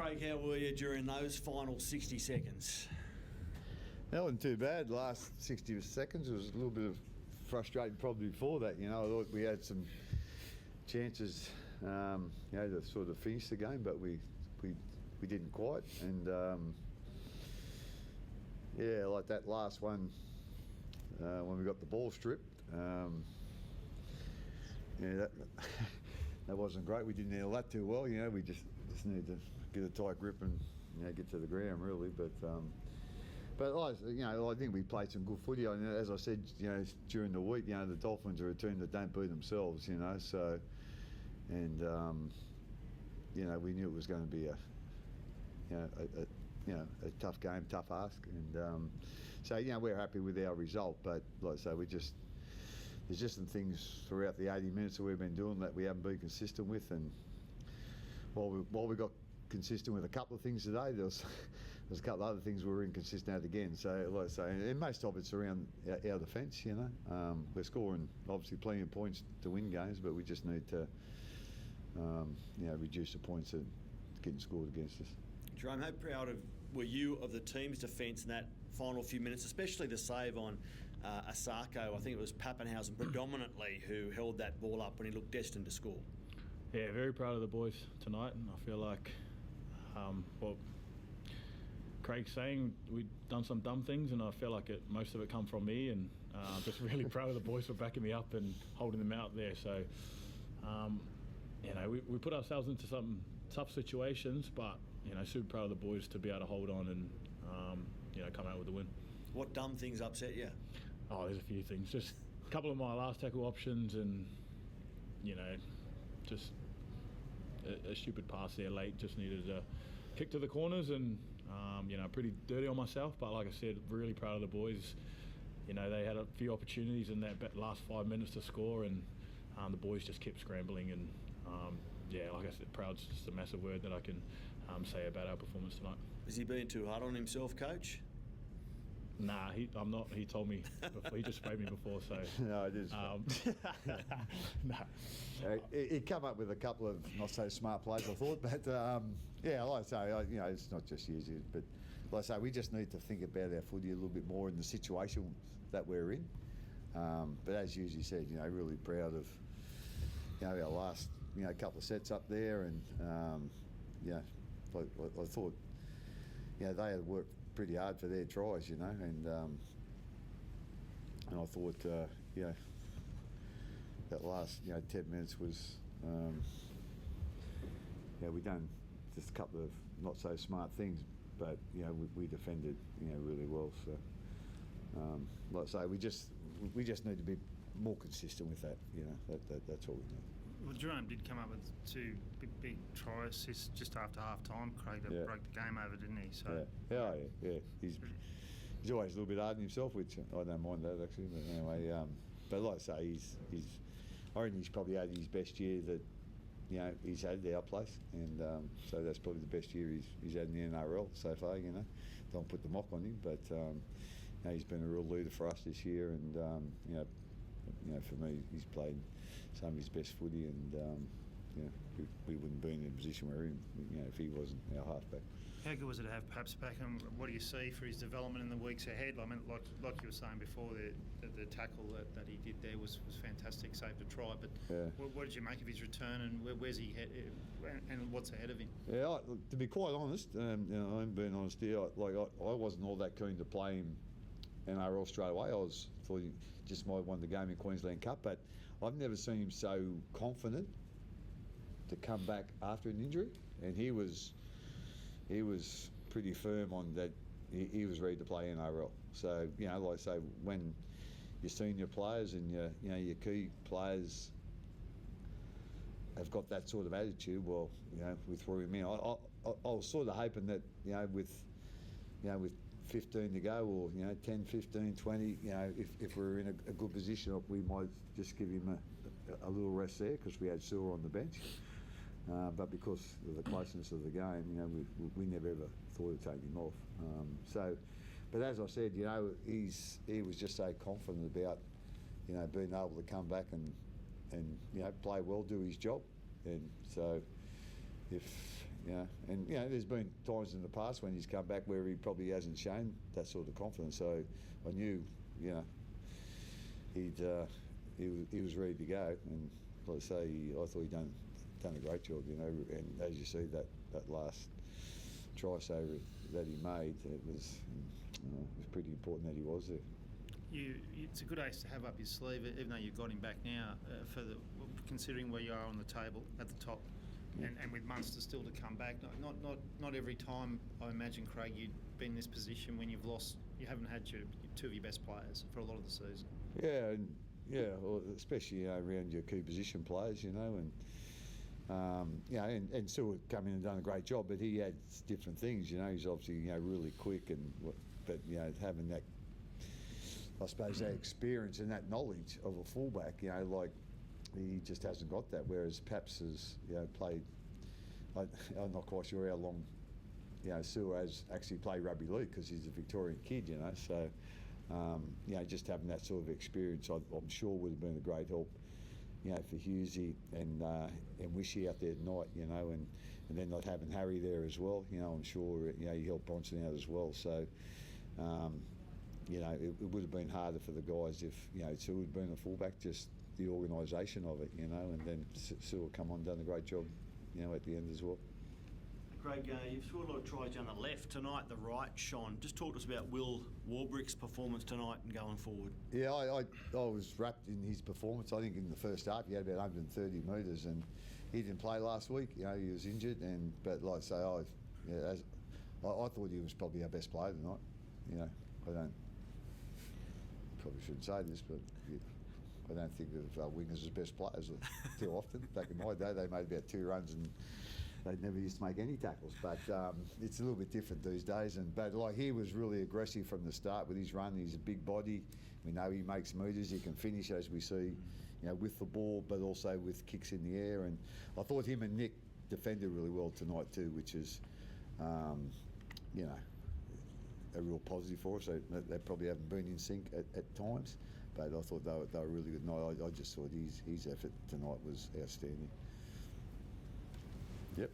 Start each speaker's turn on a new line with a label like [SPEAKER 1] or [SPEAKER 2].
[SPEAKER 1] Craig, how were you during those final 60 seconds?
[SPEAKER 2] That wasn't too bad. Last 60 seconds, it was a little bit of frustrating probably before that. I thought we had some chances, to sort of finish the game, but we didn't quite. And like that last one, when we got the ball stripped, that wasn't great. We didn't handle that too well. We just needed to get a tight grip and get to the ground really. But I think we played some good footy. As I said, during the week, the Dolphins are a team that don't beat themselves. So and we knew it was going to be a tough game, tough ask, and so we're happy with our result. But like I say, there's just some things throughout the 80 minutes that we've been doing that we haven't been consistent with, and while we got consistent with a couple of things today, there's a couple of other things we were inconsistent at again. So like I say, and most of it's around our defence. We're scoring obviously plenty of points to win games, but we just need to reduce the points that are getting scored against us.
[SPEAKER 1] Jerome, how proud were you of the team's defence in that final few minutes, especially the save on Asako? I think it was Pappenhausen predominantly who held that ball up when he looked destined to score.
[SPEAKER 3] Yeah, very proud of the boys tonight, and I feel like, Craig's saying we've done some dumb things, and I feel like most of it come from me, and just really proud of the boys for backing me up and holding them out there. So, we put ourselves into some tough situations, but super proud of the boys to be able to hold on and come out with the win.
[SPEAKER 1] What dumb things upset you?
[SPEAKER 3] Oh, there's a few things. Just a couple of my last tackle options, and just a stupid pass there late. Just needed a kick to the corners, and pretty dirty on myself. But like I said, really proud of the boys. They had a few opportunities in that last 5 minutes to score, and the boys just kept scrambling. And like I said, proud's just a massive word that I can say about our performance tonight.
[SPEAKER 1] Is he being too hard on himself, Coach?
[SPEAKER 3] Nah, I'm not. He told me before. He just sprayed me before, so.
[SPEAKER 2] No, it is.
[SPEAKER 3] Nah.
[SPEAKER 2] He come up with a couple of not so smart plays, I thought, but like I say, it's not just easy, but like I say, we just need to think about our footy a little bit more in the situation that we're in. But as you usually said, really proud of our last couple of sets up there, and I thought they had worked pretty hard for their tries, and I thought that last 10 minutes was we done just a couple of not so smart things, but we defended really well. So like I say, we just need to be more consistent with that. That's all we need.
[SPEAKER 4] Well, Jerome did come up with two big try assists just after half time, Craig, that broke the game over, didn't he? So
[SPEAKER 2] yeah. He's always a little bit hard on himself, which I don't mind that actually. But anyway, but like I say, I reckon he's probably had his best year that he's had at our place, and so that's probably the best year he's had in the NRL so far. Don't put the mock on him, but he's been a real leader for us this year, and for me, he's played some of his best footy, and we wouldn't be in the position we're in, if he wasn't our halfback.
[SPEAKER 4] How good was it to have Paps back, and what do you see for his development in the weeks ahead? I mean, like you were saying before, the tackle that he did there was fantastic, saved a try. But what did you make of his return, and where's he head, and what's ahead of him?
[SPEAKER 2] Yeah, to be quite honest, I'm being honest here. I wasn't all that keen to play him NRL straight away. I thought he just might have won the game in Queensland Cup, but I've never seen him so confident to come back after an injury, and he was pretty firm on that. He was ready to play NRL. So like I say, when your senior players and your key players have got that sort of attitude, well, we threw him in. I was sort of hoping that with 15 to go, or 10, 15, 20, if we were in a good position, we might just give him a little rest there, because we had Sewer on the bench. But because of the closeness of the game, we never ever thought of taking him off. But as I said, he was just so confident about being able to come back and play well, do his job. And so if And there's been times in the past when he's come back where he probably hasn't shown that sort of confidence. So I knew, he was ready to go. And like I say, I thought he'd done a great job. And as you see that last try saver that he made, it was pretty important that he was there.
[SPEAKER 4] It's a good ace to have up your sleeve, even though you've got him back now. Considering where you are on the table at the top, and with Munster still to come back. Not every time, I imagine, Craig, you'd been in this position when you haven't had two of your best players for a lot of the season.
[SPEAKER 2] Well, especially around your key position players, and Seward come in and done a great job, but he adds different things. He's obviously really quick, but having that, I suppose, that experience and that knowledge of a fullback, like he just hasn't got that. Whereas Paps has played. I'm not quite sure how long Seward has actually played rugby league because he's a Victorian kid, So just having that sort of experience, I'm sure would have been a great help. For Hughesy and Wishy out there tonight, and then not having Harry there as well, I'm sure he helped Bronson out as well. So, it would have been harder for the guys if Sue had been a fullback, just the organisation of it, and then Sue come on, done a great job, at the end as well.
[SPEAKER 1] Craig, you've scored a lot of tries down the left tonight, the right, Sean. Just talk to us about Will Warbrick's performance tonight and going forward.
[SPEAKER 2] Yeah, I was wrapped in his performance. I think in the first half he had about 130 metres, and he didn't play last week. He was injured, but like I say, I thought he was probably our best player tonight. Probably shouldn't say this, but I don't think of wingers as best players too often. Back in my day, they made about 2 runs and they never used to make any tackles, but it's a little bit different these days. But he was really aggressive from the start with his run. He's a big body. We know he makes metres. He can finish, as we see, with the ball, but also with kicks in the air. And I thought him and Nick defended really well tonight too, which is, a real positive for us. They probably haven't been in sync at times, but I thought they were really good. No, I just thought his effort tonight was outstanding. Yep.